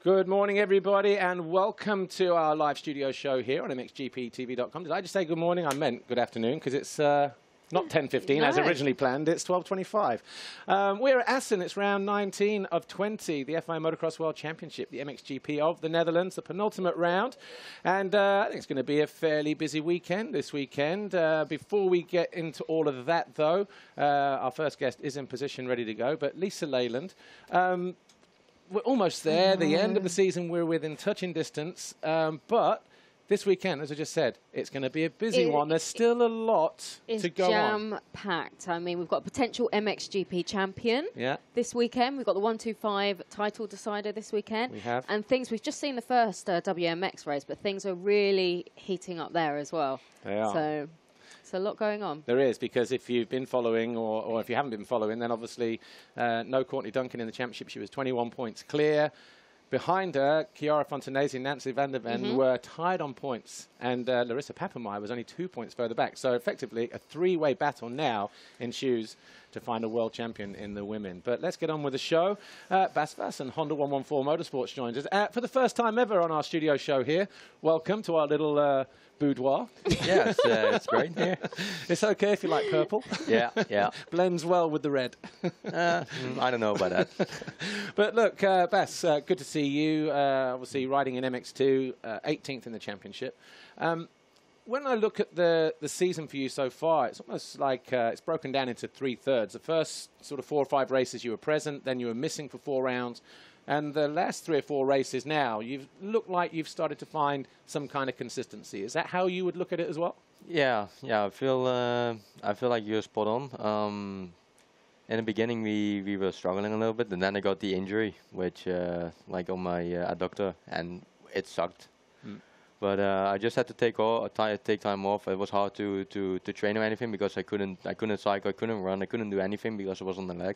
Good morning, everybody, and welcome to our live studio show here on MXGPTV.com. Did I just say good morning? I meant good afternoon, because it's not 10:15 as originally planned. It's 12:25. We're at Assen. It's round 19 of 20, the FI Motocross World Championship, the MXGP of the Netherlands, the penultimate round. And I think it's going to be a fairly busy weekend this weekend. Before we get into all of that, though, our first guest is in position, ready to go. But Lisa Leyland, we're almost there. The end of the season, we're within touching distance. But this weekend, as I just said, it's going to be a busy one. There's still a lot to go on. It's jam-packed. I mean, we've got a potential MXGP champion this weekend. We've got the 125 title decider this weekend. We have. And things, we've just seen the first WMX race, but things are really heating up there as well. They are. So it's a lot going on. There is, because if you've been following, or if you haven't been following, then obviously no Courtney Duncan in the championship. She was 21 points clear. Behind her, Chiara Fontanesi and Nancy van der Ven were tied on points, and Larissa Papenmeyer was only 2 points further back. So effectively, a three-way battle now ensues to find a world champion in the women. But let's get on with the show. Bas Vass and Honda 114 Motorsports joins us for the first time ever on our studio show here. Welcome to our little boudoir. Yeah, it's great here. It's okay if you like purple. Yeah. Blends well with the red. I don't know about that. But look, Bas, good to see you. Obviously riding in MX2, 18th in the championship. When I look at the season for you so far, it's almost like it's broken down into 3/3. The first sort of 4 or 5 races you were present, then you were missing for 4 rounds. And the last 3 or 4 races now, you've looked like you've started to find some kind of consistency. Is that how you would look at it as well? Yeah. I feel like you're spot on. In the beginning, we were struggling a little bit, and then I got the injury, which like on my adductor, and it sucked. But I just had to take time off. It was hard to train or anything, because I couldn't cycle, I couldn't run, I couldn't do anything because I was on the leg.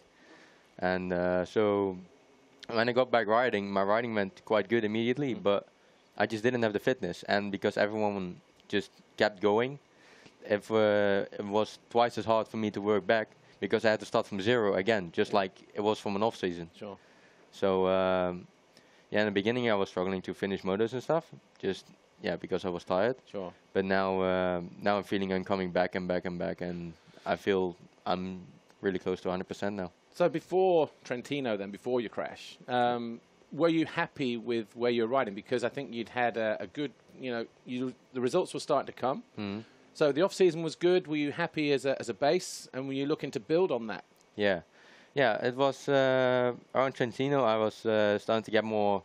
And so when I got back riding, my riding went quite good immediately, but I just didn't have the fitness. And because everyone just kept going, it was twice as hard for me to work back, because I had to start from zero again, just like it was from an off season. Sure. So yeah, in the beginning I was struggling to finish motos and stuff, because I was tired. Sure. But now I'm feeling I'm coming back and back and back, and I feel I'm really close to 100% now. So before Trentino, then, before your crash, were you happy with where you were riding? Because I think you'd had a good, the results were starting to come. So the off-season was good. Were you happy as a base, and were you looking to build on that? Yeah. It was around Trentino. I was starting to get more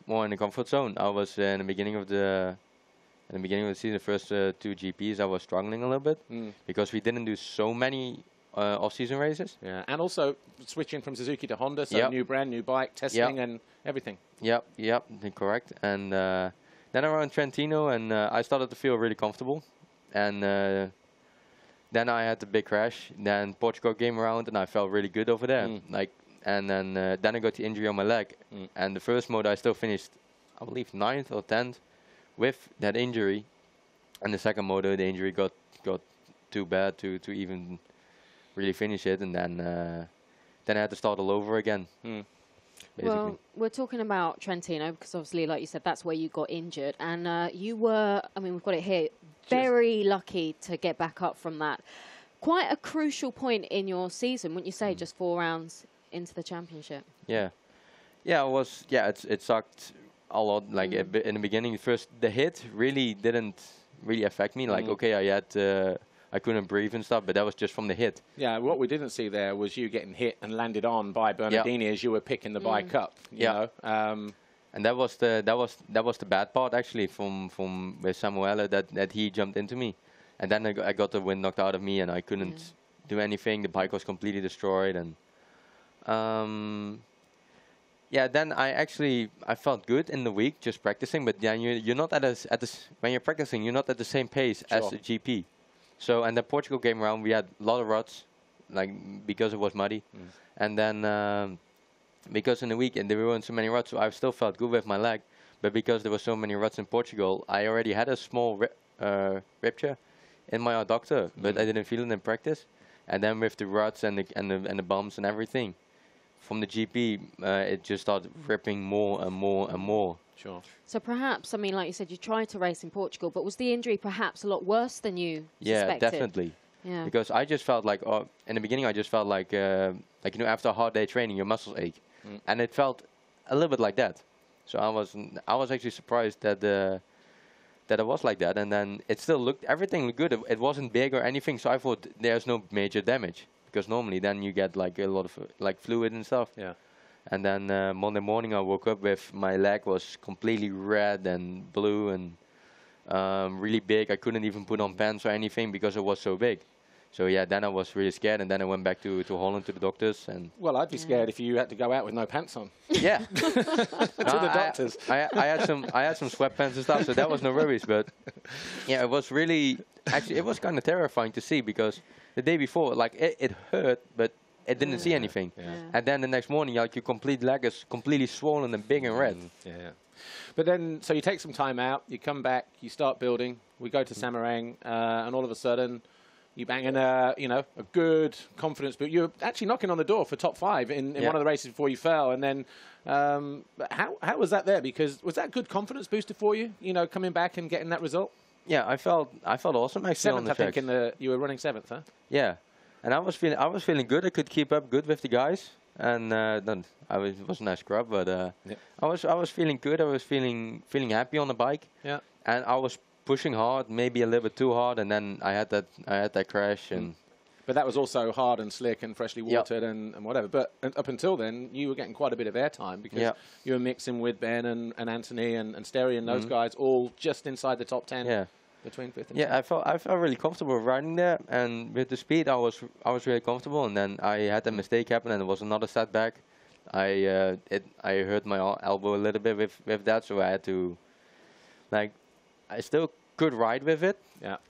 in the comfort zone. I was in the beginning of the season, the first 2 GPs, I was struggling a little bit because we didn't do so many off-season races. Yeah, and also switching from Suzuki to Honda, so new brand, new bike, testing and everything. Yep, correct. And then around Trentino, and I started to feel really comfortable. And then I had the big crash. Then Portugal came around, and I felt really good over there. And then I got the injury on my leg. And the first moto I still finished, I believe, 9th or 10th with that injury. And the second moto, the injury got too bad to even really finish it, and then I had to start all over again. Well, we're talking about Trentino because obviously, like you said, that's where you got injured, and you were, I mean, we've got it here, very lucky to get back up from that. Quite a crucial point in your season, wouldn't you say, just 4 rounds into the championship? Yeah, it was. Yeah, it sucked a lot. Like in the beginning, the hit really didn't affect me. Like, okay, I couldn't breathe and stuff, but that was just from the hit. Yeah, what we didn't see there was you getting hit and landed on by Bernardini as you were picking the bike up. You know? And that was the bad part actually from with Samuele, that he jumped into me, and then I got the wind knocked out of me, and I couldn't do anything. The bike was completely destroyed, and then I felt good in the week just practicing, but then you're not when you're practicing, you're not at the same pace as the GP. So, and the Portugal came around, we had a lot of ruts, like, because it was muddy. And then, because in the weekend there weren't so many ruts, so I still felt good with my leg. But because there were so many ruts in Portugal, I already had a small rupture in my adductor, but I didn't feel it in practice. And then with the ruts and the bumps and everything, from the GP, it just started ripping more and more and more. Sure. So perhaps, I mean, like you said, you tried to race in Portugal, but was the injury perhaps a lot worse than you suspected? Yeah, definitely. Yeah. Because I just felt like, in the beginning, I just felt like you know, after a hard day training, your muscles ache, and it felt a little bit like that. So I was actually surprised that that it was like that, and then it still looked, everything looked good. It wasn't big or anything, so I thought there's no major damage, because normally then you get like a lot of like fluid and stuff. Yeah. And then Monday morning I woke up with my leg was completely red and blue and really big. I couldn't even put on pants or anything because it was so big. So yeah, then I was really scared, and then I went back to Holland to the doctors. And well, I'd be scared if you had to go out with no pants on. Yeah, to the doctors. I had some sweatpants and stuff, so that was no worries. But yeah, it was really actually it was kind of terrifying to see, because the day before, like it hurt, but it didn't see anything. Yeah. And then the next morning, like your complete leg is completely swollen and big and red. Yeah. But then, so you take some time out, you come back, you start building. We go to Samarang, and all of a sudden, you bang in a good confidence boot. You're actually knocking on the door for top 5 in one of the races before you fell. And then, how was that there? Because was that a good confidence booster for you? You know, coming back and getting that result. Yeah, I felt awesome actually on the seventh, I think, you were running 7th, huh? Yeah, and I was feeling good. I could keep up good with the guys, and then wasn't a scrub, but I was feeling good. I was feeling happy on the bike. Yeah, and I was pushing hard, maybe a little bit too hard, and then I had that crash. And but that was also hard and slick and freshly watered and whatever. But up until then, you were getting quite a bit of airtime, because you were mixing with Ben and Anthony and Sterry and those guys all just inside the top 10. Yeah. Between 5th and 6th. I felt really comfortable riding there, and with the speed I was really comfortable. And then I had a mistake happen, and it was another setback. I hurt my elbow a little bit with that, so I had to, like, I still could ride with it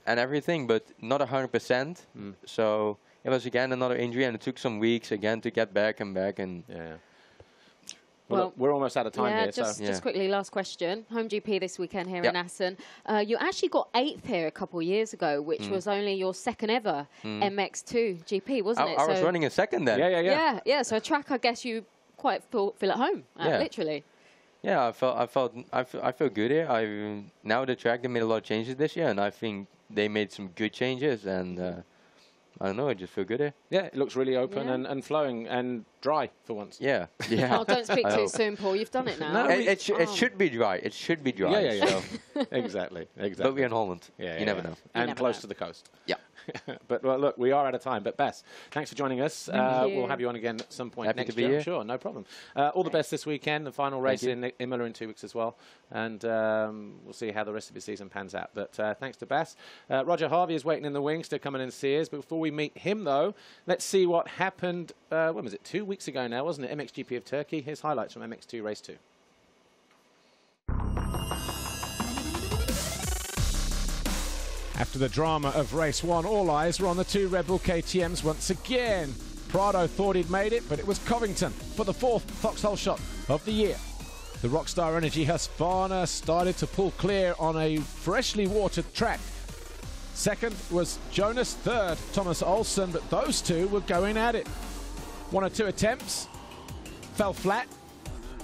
and everything, but not 100%. So it was again another injury, and it took some weeks again to get back and Well, look, we're almost out of time here. Just quickly, last question. Home GP this weekend here in Assen. You actually got 8th here a couple of years ago, which was only your 2nd ever MX2 GP, wasn't it? I was running a 2nd then. Yeah. So a track, I guess you quite feel at home, literally. Yeah, I feel good here. Now the track, they made a lot of changes this year, and I think they made some good changes, and I don't know, I just feel good here. Yeah, it looks really open and flowing and dry for once. Yeah. Oh, don't speak too soon, Paul. You've done it now. No, it should be dry. It should be dry. Yeah. So. Exactly. But we're in Holland. You never know. And close to the coast. Yeah. But well, look, we are out of time. But Bess, thanks for joining us. We'll have you on again at some point next year. Here. Sure, no problem. All the best this weekend. The final race in Imola in 2 weeks as well. And we'll see how the rest of the season pans out. But thanks to Bess. Roger Harvey is waiting in the wings to come in and see us. But before we meet him, though, let's see what happened. When was it? 2 weeks ago now, wasn't it? MXGP of Turkey. Here's highlights from MX2 Race 2. After the drama of Race 1, all eyes were on the 2 Red Bull KTMs once again. Prado thought he'd made it, but it was Covington for the 4th foxhole shot of the year. The Rockstar Energy Husqvarna started to pull clear on a freshly watered track. 2nd was Jonas, 3rd Thomas Olsen, but those two were going at it. 1 or 2 attempts, fell flat,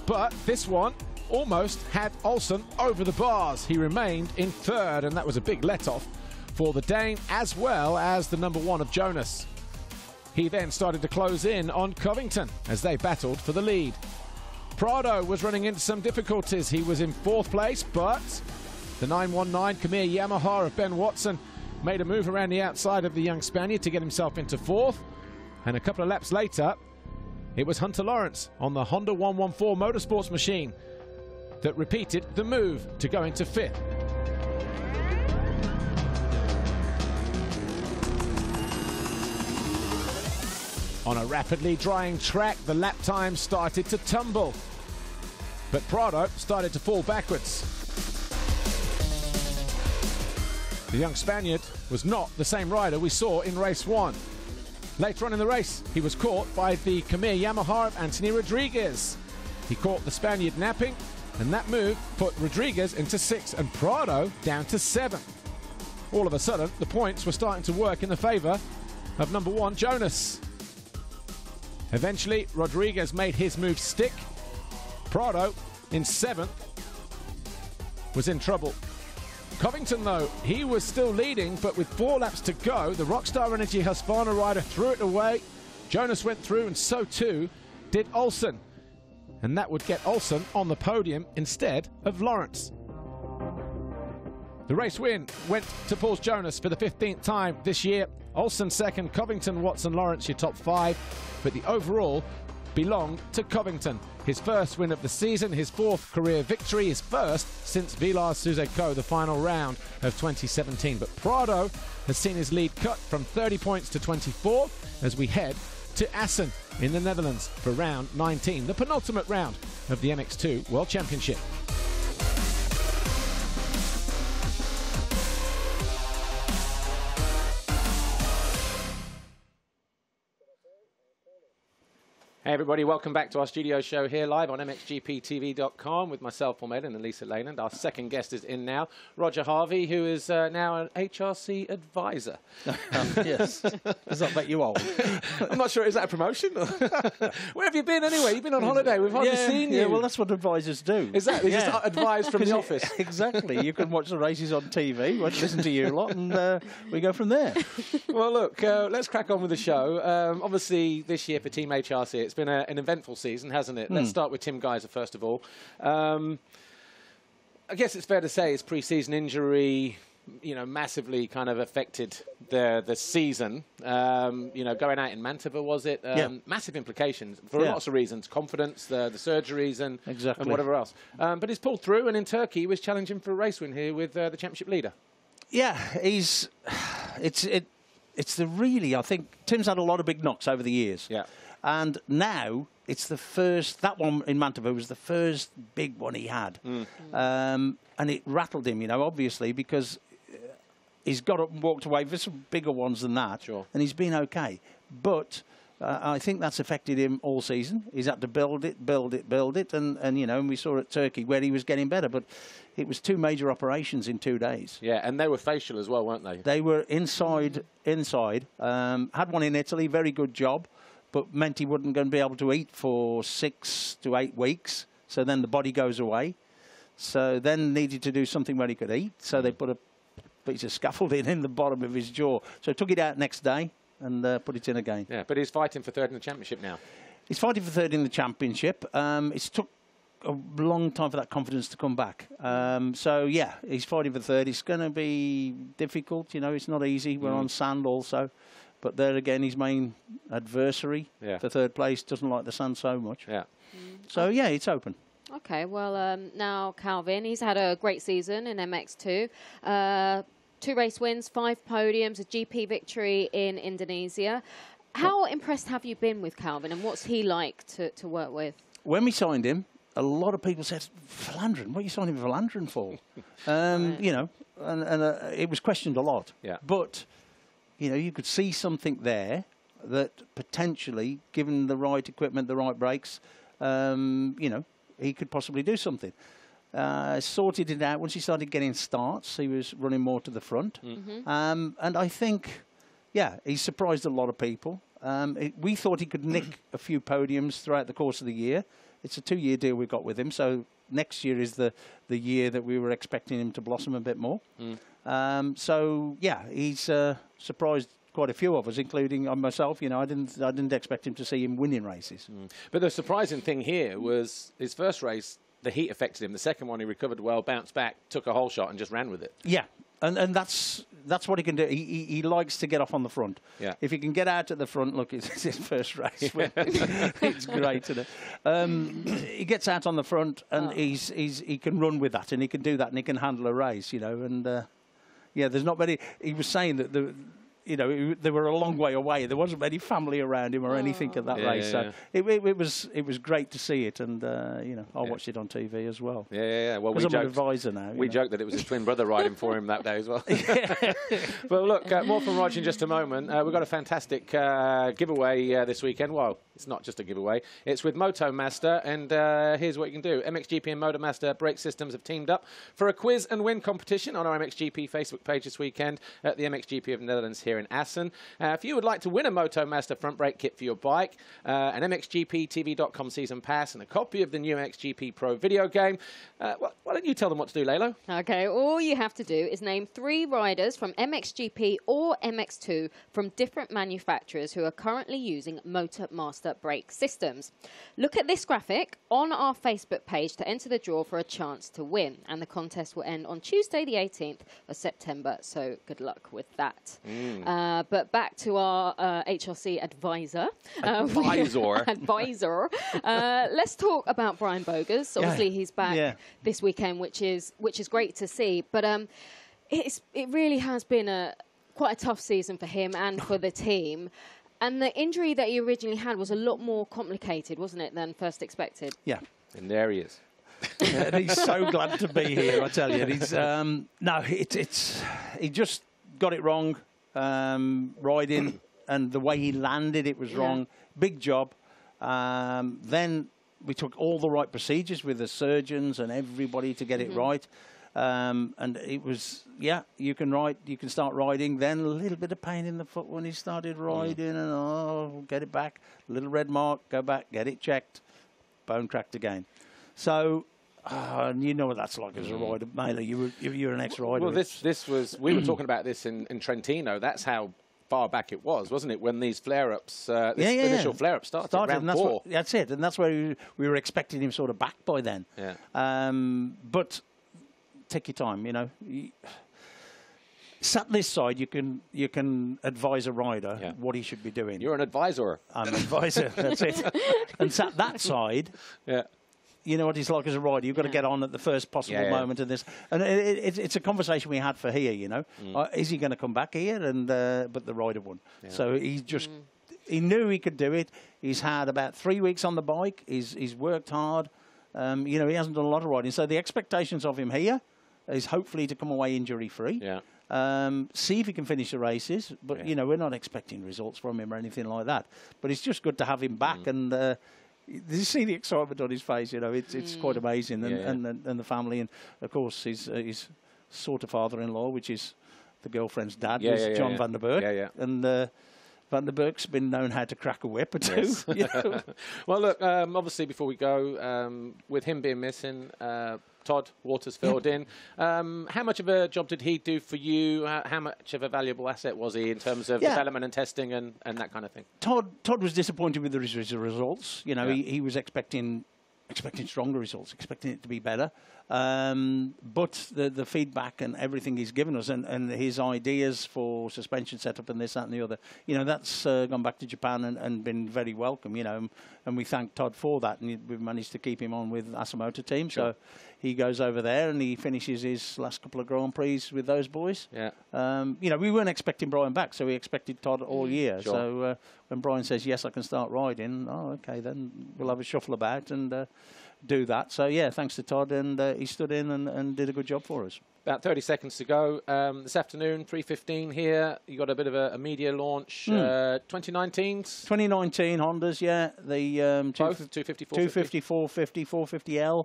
but this one almost had Olsen over the bars. He remained in 3rd, and that was a big let-off for the Dane, as well as the number 1 of Jonas. He then started to close in on Covington as they battled for the lead. Prado was running into some difficulties. He was in 4th place, but the 919 Khmer Yamaha of Ben Watson made a move around the outside of the young Spaniard to get himself into 4th. And a couple of laps later, it was Hunter Lawrence on the Honda 114 Motorsports machine that repeated the move to go into 5th. On a rapidly drying track, the lap time started to tumble, but Prado started to fall backwards. The young Spaniard was not the same rider we saw in race 1. Later on in the race, he was caught by the Khmer Yamaha of Anthony Rodriguez. He caught the Spaniard napping, and that move put Rodriguez into 6th and Prado down to 7th. All of a sudden, the points were starting to work in the favour of number 1, Jonas. Eventually, Rodriguez made his move stick. Prado, in 7th, was in trouble. Covington, though, he was still leading, but with 4 laps to go, the Rockstar Energy Husqvarna rider threw it away. Jonas went through, and so too did Olsen. And that would get Olsen on the podium instead of Lawrence. The race win went to Paul Jonas for the 15th time this year. Olsen second, Covington, Watson, Lawrence, your top 5. But the overall belonged to Covington. His first win of the season, his 4th career victory, his first since Villars-Suzeko, the final round of 2017. But Prado has seen his lead cut from 30 points to 24 as we head to Assen in the Netherlands for round 19, the penultimate round of the MX2 World Championship. Hey everybody, welcome back to our studio show here live on MXGPTV.com with myself, Paul Maiden, and Lisa Leyland. Our second guest is in now, Roger Harvey, who is now an HRC advisor. Yes. Does that make you old? I'm not sure, is that a promotion? Where have you been anyway? You've been on holiday, we've hardly seen you. Yeah, well, that's what advisors do. Exactly, just advise from the office. Exactly. You can watch the races on TV, listen to you a lot, and we go from there. Well, look, let's crack on with the show. Obviously, this year for Team HRC, it's been an eventful season, hasn't it? Let's start with Tim Geiser first of all. I guess it's fair to say his pre-season injury, you know, massively kind of affected the season. You know, going out in Mantova, was it? Massive implications for lots of reasons: confidence, the surgeries, and whatever else. But he's pulled through, and in Turkey, he was challenging for a race win here with the championship leader. Yeah, it's the really, I think Tim's had a lot of big knocks over the years. Yeah. And now it's the first, that one in Mantova was the first big one he had. And it rattled him, you know, obviously, because he's got up and walked away for some bigger ones than that. Sure. And he's been okay. But I think that's affected him all season. He's had to build it. And you know, and we saw at Turkey where he was getting better. But it was 2 major operations in 2 days. Yeah, and they were facial as well, weren't they? They were inside. Had one in Italy, very good job, but meant he wasn't going to be able to eat for 6 to 8 weeks. So then the body goes away. So then needed to do something where he could eat. So they put a piece of scaffolding in the bottom of his jaw. So took it out next day and put it in again. Yeah, but he's fighting for 3rd in the championship now. He's fighting for 3rd in the championship. It's took a long time for that confidence to come back. So, yeah, he's fighting for 3rd. It's going to be difficult. You know, it's not easy. We're on sand also. But there again, his main adversary for 3rd place doesn't like the sand so much. Yeah. So, yeah, it's open. Okay, well, now Calvin, he's had a great season in MX2. 2 race wins, 5 podiums, a GP victory in Indonesia. How impressed have you been with Calvin, and what's he like to work with? When we signed him, a lot of people said, Philandron, what are you signing Philandron for? You know, and it was questioned a lot. Yeah. But, you know, you could see something there that potentially, given the right equipment, the right brakes, you know, he could possibly do something. Sorted it out once he started getting starts. He was running more to the front. And I think, yeah, he surprised a lot of people. We thought he could nick a few podiums throughout the course of the year. It's a 2-year deal we've got with him, so next year is the year that we were expecting him to blossom a bit more. So, yeah, he's surprised quite a few of us, including myself. You know, I didn't expect him to see him winning races. But the surprising thing here was his first race, the heat affected him. The second one, he recovered well, bounced back, took a whole shot, and just ran with it. Yeah, and that's what he can do. He likes to get off on the front. Yeah. If he can get out at the front, look, it's his first race. It's great, isn't it? He gets out on the front, and he can run with that, and he can do that, and he can handle a race, you know. And yeah, there's not many. He was saying that you know, they were a long way away. There wasn't any family around him or anything at that race. So it was great to see it, and you know, I watched it on TV as well. Yeah. Well, I'm an advisor now. We joked that it was his twin brother riding for him that day as well. Well, look, more from Roger in just a moment. We've got a fantastic giveaway this weekend. Well, it's not just a giveaway. It's with MotoMaster, and here's what you can do. MXGP and MotoMaster brake systems have teamed up for a quiz and win competition on our MXGP Facebook page this weekend at the MXGP of Netherlands here here in Assen. If you would like to win a MotoMaster front brake kit for your bike, an MXGPTV.com season pass, and a copy of the new MXGP Pro video game, why don't you tell them what to do, Lalo? Okay, all you have to do is name 3 riders from MXGP or MX2 from different manufacturers who are currently using MotoMaster brake systems. Look at this graphic on our Facebook page to enter the draw for a chance to win, and the contest will end on Tuesday the 18th of September, so good luck with that. But back to our HRC advisor. Advisor. Let's talk about Brian Bogus. Obviously, he's back this weekend, which is great to see. But it really has been quite a tough season for him and for the team. And the injury that he originally had was a lot more complicated, wasn't it, than first expected? Yeah. And there he is. And he's so glad to be here, I tell you. He's he just got it wrong, riding, and the way he landed, it was wrong. Big job. Then we took all the right procedures with the surgeons and everybody to get it right. And it was, you can start riding. Then a little bit of pain in the foot when he started riding, and get it back. A little red mark, go back, get it checked. Bone cracked again. So, and you know what that's like as a rider, Mailer. You're an ex-rider. Well, this was, we were talking about this in Trentino. That's how far back it was, wasn't it, when these flare-ups, initial flare-ups started around and 4. That's it, and that's where we were expecting him sort of back by then. Yeah. But take your time, you know. Sat this side, you can advise a rider what he should be doing. You're an advisor. I'm an advisor, that's it. And sat that side, you know what he's like as a rider. You've got to get on at the first possible moment of this. And it's a conversation we had for here, you know. Is he going to come back here? And but the rider won. Yeah. So he's just... He knew he could do it. He's had about 3 weeks on the bike. He's worked hard. You know, he hasn't done a lot of riding. So the expectations of him here is hopefully to come away injury-free. Yeah. See if he can finish the races. But, you know, we're not expecting results from him or anything like that. But it's just good to have him back. And did you see the excitement on his face? You know, it's quite amazing. And the family. And, of course, his sort of father-in-law, which is the girlfriend's dad, was John van der Berg. And... Van der Berg's been known how to crack a whip or two. Yes. You know? Well, look, obviously, before we go, with him being missing, Todd Waters filled in. How much of a job did he do for you? How much of a valuable asset was he in terms of development and testing and that kind of thing? Todd was disappointed with the results. You know, he was expecting stronger results, expecting it to be better. But the feedback and everything he's given us and his ideas for suspension setup and this, that and the other, you know, that's gone back to Japan and been very welcome, you know, and we thank Todd for that. And we've managed to keep him on with Assen Motor Team. Sure. So he goes over there and he finishes his last couple of Grand Prix with those boys. Yeah. You know, we weren't expecting Brian back, so we expected Todd all year. Sure. So when Brian says, yes, I can start riding, okay, then we'll have a shuffle about and do that. So, yeah, thanks to Todd, and he stood in and did a good job for us. About 30 seconds to go. This afternoon, 3:15 here. You got a bit of a media launch. 2019's? 2019 Hondas, yeah. The both 250, 450, 450, 450L.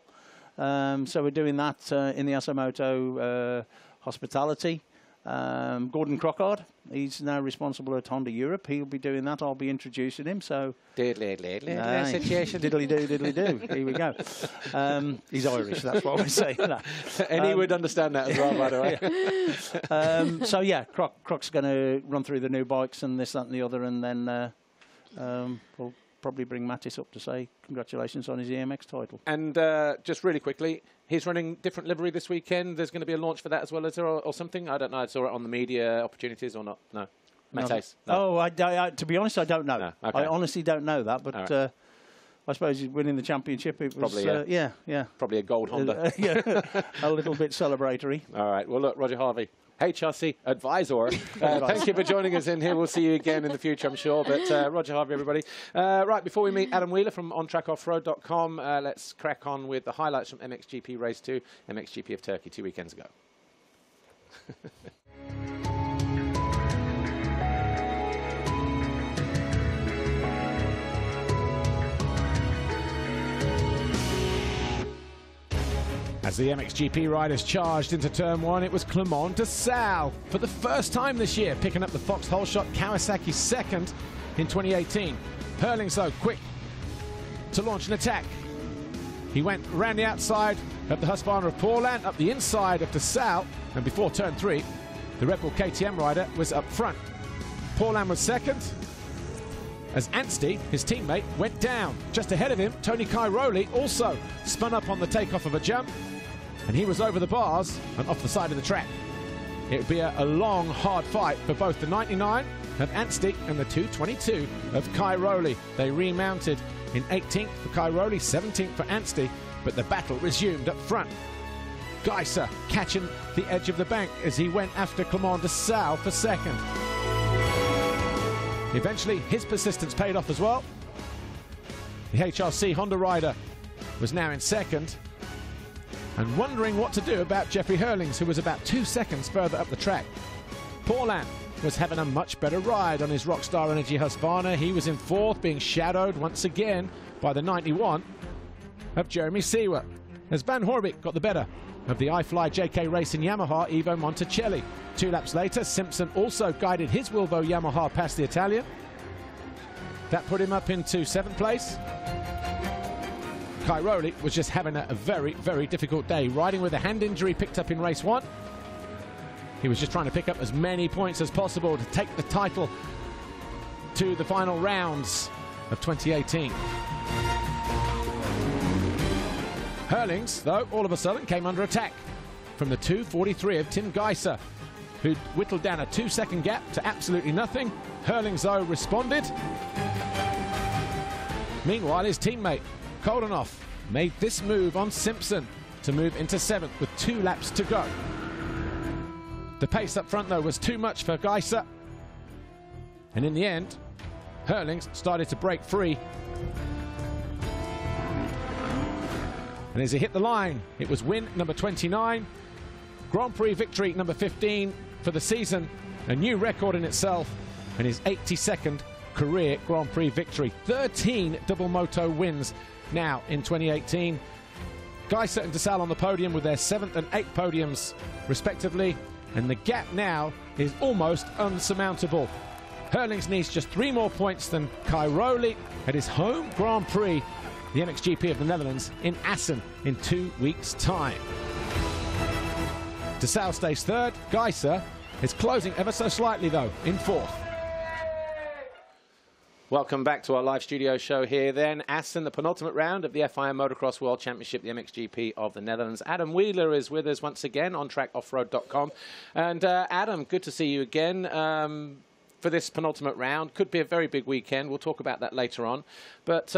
So we're doing that in the Assen Moto hospitality. Gordon Crockard, he's now responsible at Honda Europe. He'll be doing that. I'll be introducing him. So situation. Diddly do. Here we go. He's Irish. That's what we say. And he would understand that as well, by the way. So yeah, Croc's going to run through the new bikes and this, that, and the other, and then we'll probably bring Mattis up to say congratulations on his EMX title. And just really quickly, he's running different livery this weekend. There's going to be a launch for that as well, is there, or something? I don't know. I saw it on the media opportunities or not. No. Mattis? No. Oh, to be honest, I don't know. No. Okay. I honestly don't know that, but right. I suppose he's winning the championship. It was probably, yeah. Probably a gold Honda. A little bit celebratory. All right. Well, look, Roger Harvey, HRC advisor. Thank you for joining us in here. We'll see you again in the future, I'm sure. But Roger Harvey, everybody. Right, before we meet Adam Wheeler from OnTrackOffroad.com, let's crack on with the highlights from MXGP Race 2, MXGP of Turkey 2 weekends ago. As the MXGP riders charged into turn 1, it was Clement de Sal for the first time this year, picking up the Fox Holeshot Kawasaki second in 2018. Herlings, though, quick to launch an attack. He went round the outside of the Husqvarna of Paulin, up the inside of de Sal, and before turn 3, the Red Bull KTM rider was up front. Paulin was second, as Anstey, his teammate, went down. Just ahead of him, Tony Cairoli also spun up on the takeoff of a jump, and he was over the bars and off the side of the track. It would be a long, hard fight for both the 99 of Anstey and the 222 of Cairoli. They remounted in 18th for Cairoli, 17th for Anstey, but the battle resumed up front. Geiser catching the edge of the bank as he went after Clement de Sal for second. Eventually, his persistence paid off as well. The HRC Honda rider was now in second and wondering what to do about Jeffrey Herlings, who was about 2 seconds further up the track. Paulin was having a much better ride on his Rockstar Energy Husqvarna. He was in fourth, being shadowed once again by the 91 of Jeremy Seward, as Van Horbik got the better of the iFly JK Racing Yamaha Ivo Monticelli. 2 laps later, Simpson also guided his Wilvo Yamaha past the Italian. That put him up into 7th place. Cairoli was just having a very, very difficult day, riding with a hand injury picked up in race 1. He was just trying to pick up as many points as possible to take the title to the final rounds of 2018. Herlings, though, all of a sudden came under attack from the 243 of Tim Geiser, who whittled down a 2-second gap to absolutely nothing. Herlings, though, responded. Meanwhile, his teammate, Koldenoff, made this move on Simpson to move into 7th with 2 laps to go. The pace up front, though, was too much for Geiser. And in the end, Herlings started to break free. And as he hit the line, it was win number 29, Grand Prix victory number 15 for the season, a new record in itself, and his 82nd career Grand Prix victory. 13 double moto wins now in 2018. Geiser and de Sal on the podium with their 7th and 8th podiums respectively, and the gap now is almost unsurmountable. Herlings needs just 3 more points than Cairoli at his home Grand Prix, the MXGP of the Netherlands, in Assen in 2 weeks' time. De Sal stays 3rd. Geiser is closing ever so slightly, though, in 4th. Welcome back to our live studio show here then. Assen, the penultimate round of the FIM Motocross World Championship, the MXGP of the Netherlands. Adam Wheeler is with us once again on trackoffroad.com. And Adam, good to see you again for this penultimate round. Could be a very big weekend. We'll talk about that later on. But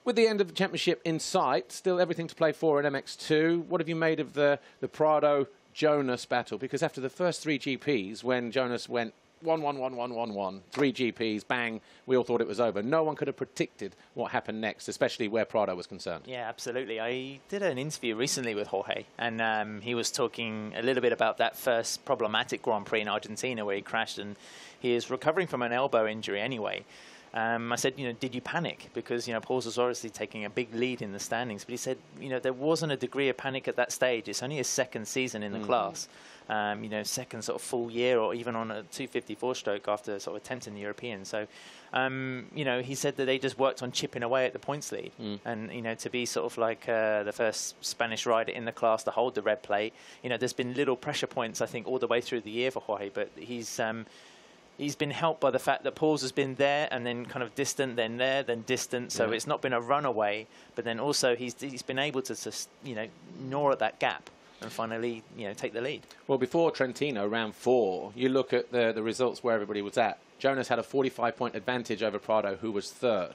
with the end of the championship in sight, still everything to play for in MX2. What have you made of the Prado-Jonas battle? Because after the first 3 GPs, when Jonas went 1-1-1-1-1-1, 3 GPs, bang, we all thought it was over. No one could have predicted what happened next, especially where Prado was concerned. Yeah, absolutely. I did an interview recently with Jorge, and he was talking a little bit about that first problematic Grand Prix in Argentina where he crashed, and he is recovering from an elbow injury anyway. I said, did you panic? Because, Paul's was obviously taking a big lead in the standings. But he said, there wasn't a degree of panic at that stage. It's only his 2nd season in the class. 2nd sort of full year, or even on a 254 stroke after sort of 10th in the European. So, he said that they just worked on chipping away at the points lead. And, to be sort of like the first Spanish rider in the class to hold the red plate, there's been little pressure points, I think, all the way through the year for Jorge. But he's been helped by the fact that Paul's has been there and then kind of distant, then there, then distant. So it's not been a runaway, but then also he's been able to just, gnaw at that gap and finally, take the lead. Well, before Trentino, round 4, you look at the results where everybody was at. Jonas had a 45-point advantage over Prado, who was 3rd.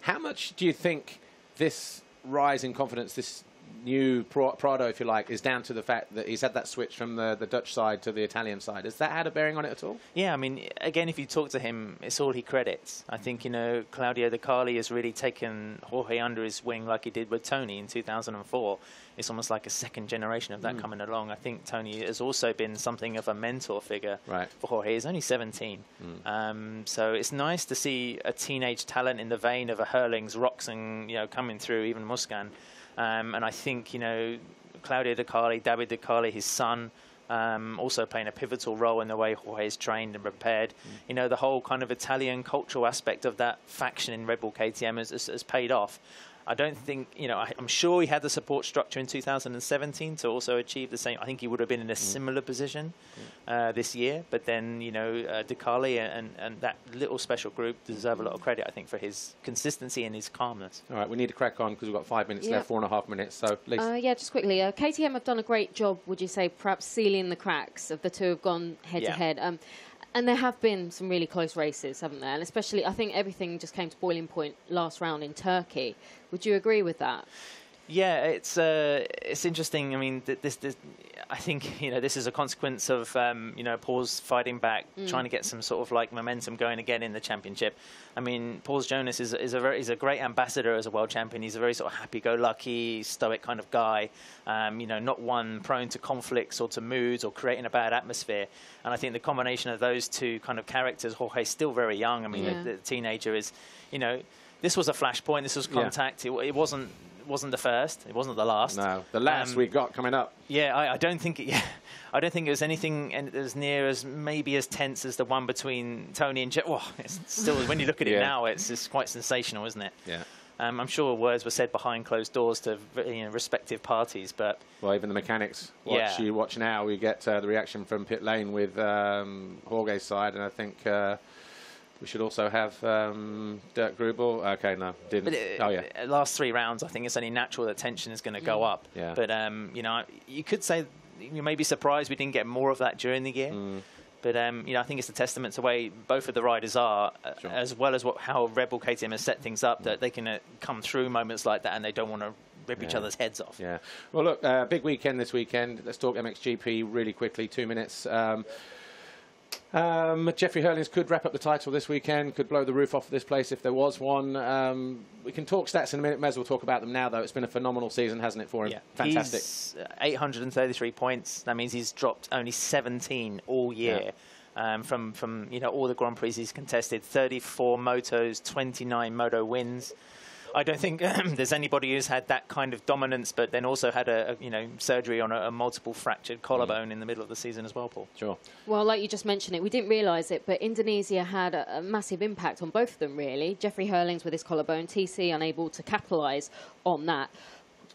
How much do you think this rise in confidence, this new Prado, if you like, is down to the fact that he's had that switch from the Dutch side to the Italian side? Has that had a bearing on it at all? Yeah, I mean, again, if you talk to him, it's all he credits. I think, Claudio De Carli has really taken Jorge under his wing like he did with Tony in 2004. It's almost like a 2nd generation of that coming along. I think Tony has also been something of a mentor figure for Jorge. He's only 17. So it's nice to see a teenage talent in the vein of a Herlings, Roczen, coming through, even Muscan. And I think, you know, Claudio De Carli, David De Carli, his son, also playing a pivotal role in the way Jorge is trained and prepared. You know, the whole kind of Italian cultural aspect of that faction in Red Bull KTM has paid off. I don't think, you know, I'm sure he had the support structure in 2017 to also achieve the same. I think he would have been in a similar position this year. But then, you know, De Carli and that little special group deserve a lot of credit, I think, for his consistency and his calmness. All right, we need to crack on because we've got 5 minutes left, 4.5 minutes. So, Lisa. Yeah, just quickly. KTM have done a great job, would you say, perhaps sealing the cracks of the two have gone head-to-head. And there have been some really close races, haven't there? And especially, I think everything just came to boiling point last round in Turkey. Would you agree with that? Yeah, it's interesting. I mean, I think, you know, this is a consequence of you know, Paul's fighting back, trying to get some sort of like momentum going again in the championship. I mean, Paul Jonas is a great ambassador as a world champion. He's a very sort of happy-go-lucky, stoic kind of guy. You know, not one prone to conflicts or to moods or creating a bad atmosphere. And I think the combination of those two kind of characters, Jorge's still very young. I mean, the teenager is, you know, this was a flashpoint. This was contact. It wasn't the first. It wasn't the last. No, the last we've got coming up. Yeah, I don't think it. Yeah, I don't think it was anything as near as maybe as tense as the one between Tony and Jeff. Well, it's still, when you look at it now, it's just quite sensational, isn't it? Yeah. I'm sure words were said behind closed doors to, you know, respective parties, but well, even the mechanics. You watch now, we get the reaction from pit lane with Jorge's side, and I think. We should also have Dirk Grubel. Okay, no, didn't. But last 3 rounds, I think it's only natural that tension is going to go up. Yeah. But, you know, you could say you may be surprised we didn't get more of that during the year. But, you know, I think it's a testament to the way both of the riders are, as well as how Red Bull KTM has set things up, that they can come through moments like that and they don't want to rip each other's heads off. Yeah. Well, look, big weekend this weekend. Let's talk MXGP really quickly, 2 minutes. Jeffrey Hurlings could wrap up the title this weekend, could blow the roof off this place if there was one. We can talk stats in a minute. May as well talk about them now, though. It's been a phenomenal season, hasn't it, for him? Yeah. Fantastic. He's 833 points. That means he's dropped only 17 all year. From you know, all the Grand Prix he's contested. 34 motos, 29 moto wins. I don't think there's anybody who's had that kind of dominance, but then also had a you know, surgery on a multiple fractured collarbone in the middle of the season as well, Paul. Sure. Well, like you just mentioned it, we didn't realise it, but Indonesia had a massive impact on both of them, really. Jeffrey Hurlings with his collarbone, TC unable to capitalise on that.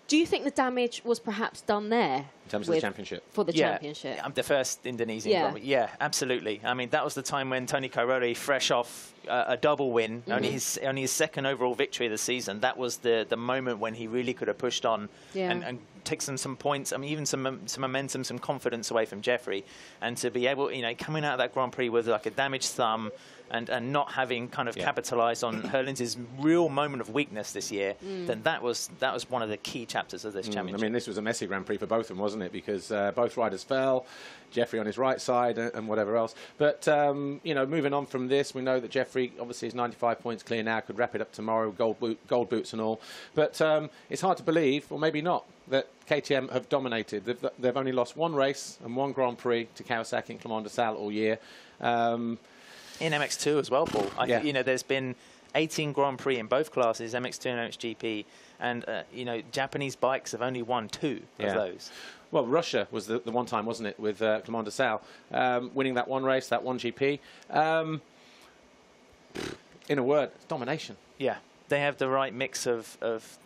Do you think the damage was perhaps done there? In terms of the championship? For the championship. The first Indonesian. Yeah, absolutely. I mean, that was the time when Tony Cairoli, fresh off a double win, only his second overall victory of the season, that was the moment when he really could have pushed on and taken some points, I mean, even some momentum, some confidence away from Jeffrey. And to be able, you know, coming out of that Grand Prix with like a damaged thumb, and not having kind of capitalised on Hurlings' real moment of weakness this year, then that was one of the key chapters of this championship. I mean, this was a messy Grand Prix for both of them, wasn't it? Because both riders fell, Jeffrey on his right side and whatever else. But, you know, moving on from this, we know that Jeffrey obviously is 95 points clear now, could wrap it up tomorrow, gold boots and all. But it's hard to believe, or maybe not, that KTM have dominated. They've only lost one race and one Grand Prix to Kawasaki and Clement de Sal all year. In MX2 as well, Paul. You know, there's been 18 Grand Prix in both classes, MX2 and MXGP, and you know, Japanese bikes have only won 2 of those. Well, Russia was the one time, wasn't it, with Clement de Sal, winning that one race, that one GP. In a word, it's domination. Yeah. They have the right mix of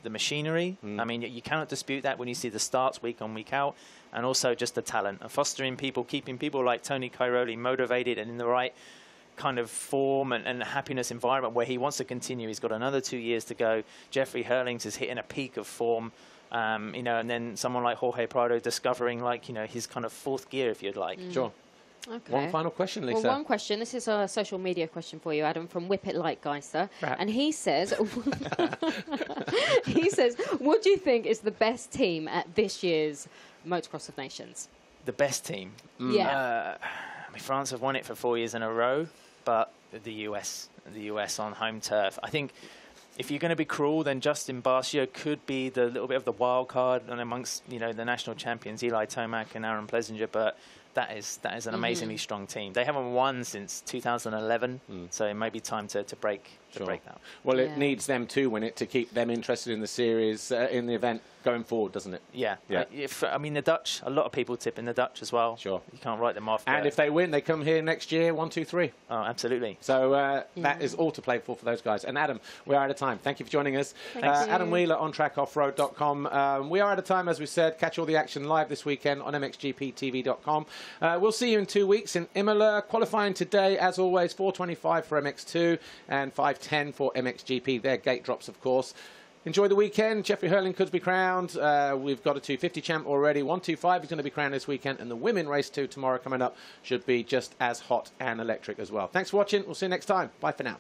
the machinery. I mean, you cannot dispute that when you see the starts week on, week out, and also just the talent of fostering people, keeping people like Tony Cairoli motivated and in the right kind of form and happiness environment where he wants to continue. He's got another 2 years to go. Jeffrey Hurlings is hitting a peak of form, you know, and then someone like Jorge Prado discovering, like, you know, his kind of 4th gear, if you'd like. Sure. Okay. One final question, Lisa. Well, one question. This is a social media question for you, Adam, from Whip It Like Geister. And he says, what do you think is the best team at this year's Motocross of Nations? The best team? Yeah. I mean, France have won it for 4 years in a row, but the US on home turf. I think if you're going to be cruel, then Justin Barcia could be the little bit of the wild card and amongst, you know, the national champions, Eli Tomac and Aaron Plessinger, but that is an amazingly strong team. They haven't won since 2011, so it may be time to break that. Well, it needs them to win it to keep them interested in the series, in the event going forward, doesn't it? Yeah. I mean, the Dutch, a lot of people tip in the Dutch as well. Sure. You can't write them off. And if they win, they come here next year, 1, 2, 3. Oh, absolutely. So that is all to play for those guys. And Adam, we are out of time. Thank you for joining us. Adam Wheeler, ontrackoffroad.com. We are out of time, as we said. Catch all the action live this weekend on MXGPTV.com. We'll see you in 2 weeks in Imola. Qualifying today, as always, 4:25 for MX2 and 5:10 for MXGP. Their gate drops, of course. Enjoy the weekend. Jeffrey Hurling could be crowned. We've got a 250 champ already. 125 is going to be crowned this weekend. And the women race 2 tomorrow coming up should be just as hot and electric as well. Thanks for watching. We'll see you next time. Bye for now.